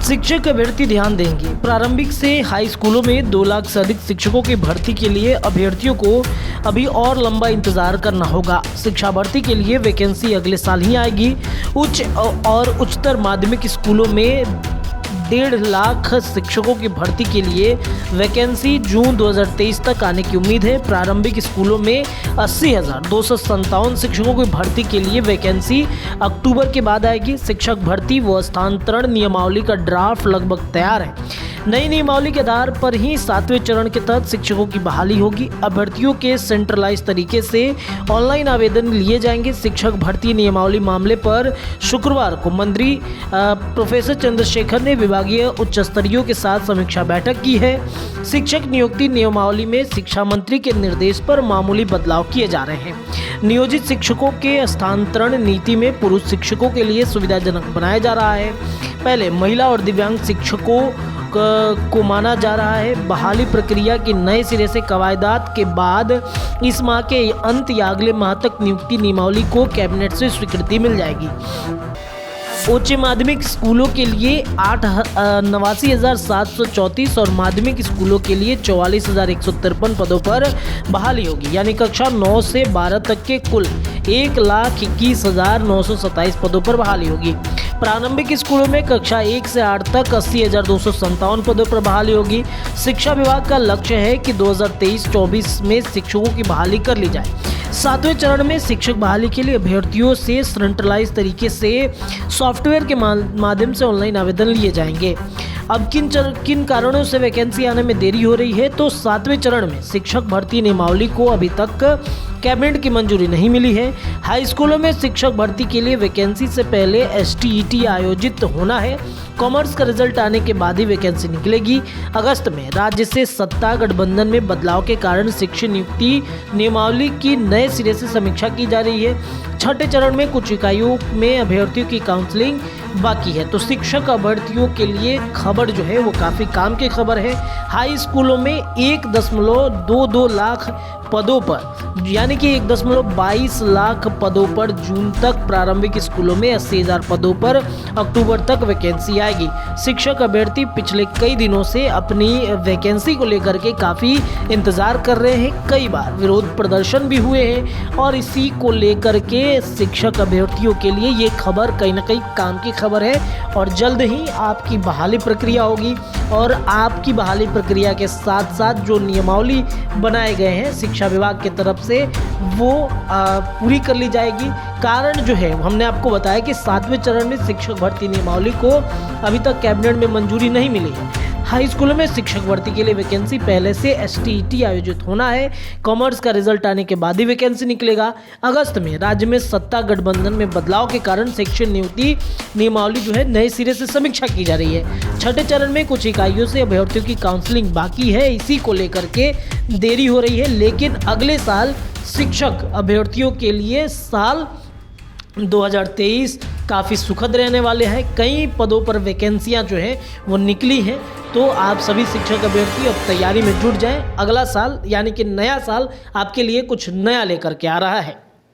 शिक्षक अभ्यर्थी ध्यान देंगे। प्रारंभिक से हाई स्कूलों में 2 लाख से अधिक शिक्षकों की भर्ती के लिए अभ्यर्थियों को अभी और लंबा इंतजार करना होगा। शिक्षा भर्ती के लिए वैकेंसी अगले साल ही आएगी। उच्च और उच्चतर माध्यमिक स्कूलों में 1.5 लाख शिक्षकों की भर्ती के लिए वैकेंसी जून 2023 तक आने की उम्मीद है। प्रारंभिक स्कूलों में 80,257 शिक्षकों की भर्ती के लिए वैकेंसी अक्टूबर के बाद आएगी। शिक्षक भर्ती व स्थानांतरण नियमावली का ड्राफ्ट लगभग तैयार है। नई नियमावली के आधार पर ही 7वें चरण के तहत शिक्षकों की बहाली होगी। अभ्यर्थियों के सेंट्रलाइज तरीके से ऑनलाइन आवेदन लिए जाएंगे। शिक्षक भर्ती नियमावली मामले पर शुक्रवार को मंत्री प्रोफेसर चंद्रशेखर ने विभागीय उच्च स्तरीयों के साथ समीक्षा बैठक की है। शिक्षक नियुक्ति नियमावली में शिक्षा मंत्री के निर्देश पर मामूली बदलाव किए जा रहे हैं। नियोजित शिक्षकों के स्थानांतरण नीति में पुरुष शिक्षकों के लिए सुविधाजनक बनाया जा रहा है। पहले महिला और दिव्यांग शिक्षकों को माना जा रहा है। बहाली प्रक्रिया की नए सिरे से कवायदात के बाद इस माह के अंत या अगले माह तक नियुक्ति नियमावली को कैबिनेट से स्वीकृति मिल जाएगी। उच्च माध्यमिक स्कूलों के लिए 89,734 और माध्यमिक स्कूलों के लिए 44,153 पदों पर बहाली होगी, यानी कक्षा 9 से 12 तक के कुल 1,21,927 पदों पर बहाली होगी। प्रारंभिक स्कूलों में कक्षा 1 से 8 तक 80,257 पदों पर बहाली होगी। शिक्षा विभाग का लक्ष्य है कि 2023-24 में शिक्षकों की बहाली कर ली जाए। 7वें चरण में शिक्षक बहाली के लिए अभ्यर्थियों से सेंट्रलाइज तरीके से सॉफ्टवेयर के माध्यम से ऑनलाइन आवेदन लिए जाएंगे। अब किन कारणों से वैकेंसी आने में देरी हो रही है, तो 7वें चरण में शिक्षक भर्ती नियमावली को अभी तक कैबिनेट की मंजूरी नहीं मिली है। हाई स्कूलों में शिक्षक भर्ती के लिए वैकेंसी से पहले STET आयोजित होना है। कॉमर्स का रिजल्ट आने के बाद ही वैकेंसी निकलेगी। अगस्त में राज्य से सत्ता गठबंधन में बदलाव के कारण शिक्षक नियुक्ति नियमावली की नए सिरे से समीक्षा की जा रही है। 6ठे चरण में कुछ इकाइयों में अभ्यर्थियों की काउंसलिंग बाकी है। तो शिक्षक अभ्यर्थियों के लिए खबर जो है वो काफ़ी काम की खबर है। हाई स्कूलों में 1.22 लाख पदों पर, यानी कि 1.22 लाख पदों पर जून तक, प्रारंभिक स्कूलों में 80,000 पदों पर अक्टूबर तक वैकेंसी आएगी। शिक्षक अभ्यर्थी पिछले कई दिनों से अपनी वैकेंसी को लेकर के काफ़ी इंतज़ार कर रहे हैं। कई बार विरोध प्रदर्शन भी हुए हैं और इसी को लेकर के शिक्षक अभ्यर्थियों के लिए ये खबर कहीं ना कहीं काम की खबर है और जल्द ही आपकी बहाली प्रक्रिया होगी। और आपकी बहाली प्रक्रिया के साथ साथ जो नियमावली बनाए गए हैं शिक्षा विभाग की तरफ से वो पूरी कर ली जाएगी। कारण जो है हमने आपको बताया कि 7वें चरण में शिक्षक भर्ती नियमावली को अभी तक कैबिनेट में मंजूरी नहीं मिली है। हाई स्कूलों में शिक्षक भर्ती के लिए वैकेंसी पहले से STET आयोजित होना है। कॉमर्स का रिजल्ट आने के बाद ही वैकेंसी निकलेगा। अगस्त में राज्य में सत्ता गठबंधन में बदलाव के कारण शिक्षक नियुक्ति नियमावली जो है नए सिरे से समीक्षा की जा रही है। 6ठे चरण में कुछ इकाइयों से अभ्यर्थियों की काउंसलिंग बाकी है, इसी को लेकर के देरी हो रही है। लेकिन अगले साल शिक्षक अभ्यर्थियों के लिए साल 2023 काफ़ी सुखद रहने वाले हैं। कई पदों पर वैकेंसियां जो हैं वो निकली हैं। तो आप सभी शिक्षक अभ्यर्थी अब तैयारी में जुट जाएं। अगला साल यानी कि नया साल आपके लिए कुछ नया लेकर के आ रहा है।